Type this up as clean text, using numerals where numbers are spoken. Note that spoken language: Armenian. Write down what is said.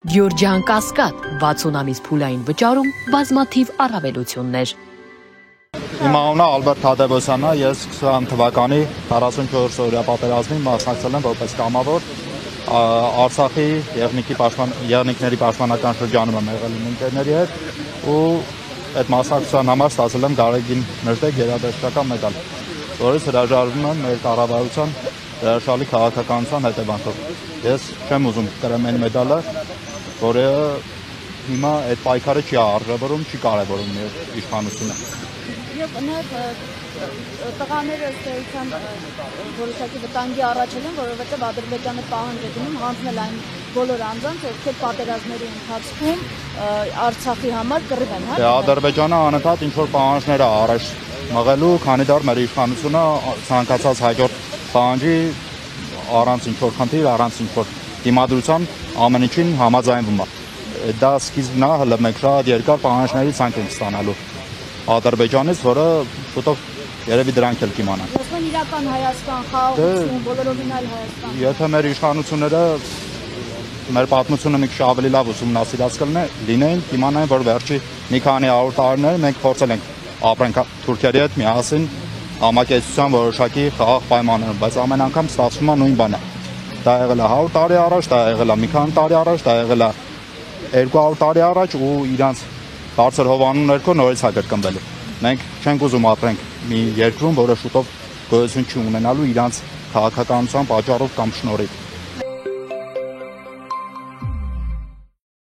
Գյորջյան Կասկադ 60 ամիս փուլային վճարում բազմաթիվ առավելություններ։ Իմ անունը Ալբերտ Թադևոսյանն է, ես 20 թվականի 44 օրյա պատերազմին մասնակցել եմ որպես կամավոր, Արցախի եղնիկների պաշտպանական շրջանում եմ եղել իմ ընկերների հետ ու այդ մասնակցության համար ստացել եմ Գարեգին Նժդեկ գերադասական մեդալ, որից հրաժարվում եմ մեր կառավարության հրաշալի քաղաքականության հետևանքով։ Ես չեմ ուզում կրեմ այն մեդալը, որը հիմա այդ պայքարը չի արժևորում, չի կարևորում մեր իշխանությունը։ Եվ նաև տղաները ստեղծան որոշակի վտանգի առաջել են, որովհետև Ադրբեջանը պահանջ է դնում հանձնել այն բոլոր անձանց, ովքեր պատերազմների ընթացքում Արցախի համար կռիվ են, հա։ Ադրբեջանը անընդհատ ինչ-որ պահանջներ է առաջ մղելու, քանի դեռ մեր իշխանությունը ցանկացած հաջորդ պահանջի առանց ինչ-որ խնդիր, առանց ինչ-որ դիմադրության ամեն ինչին համաձայնվում է։ Դա սկիզբն է, հələ մենք շատ երկար պահանջների ցանկ ենք ստանալու Ադրբեջանից, որը շուտով երևի դրանք էլ կիմանան։ Ոսման իրական Հայաստան, խաղաղություն, բոլորովին այլ Հայաստան։ Եթե մեր իշխանությունները մեր պատմությունը մի քիչ ավելի լավ ուսումնասիրած լինեին, կիմանային, որ վերջի մի քանի 100 տարիներ մենք փորձել ենք ապրենք թուրքերի հետ միասին համակեցության որոշակի խաղաղ պայմաններում, բայց ամեն անգամ ստացվում է նույն բանը։ Դա եղել է 100 տարի առաջ, դա եղել է մի քանի տարի առաջ, դա եղել է 200 տարի առաջ ու իրանց բարձր հովանու ներքո նորից է կրկնվելու։ Մենք չենք ուզում ապրենք մի երկրում, որը շուտով գոյություն չի ունենալու իրանց քաղաքականության պատճառով կամ շնորհիվ։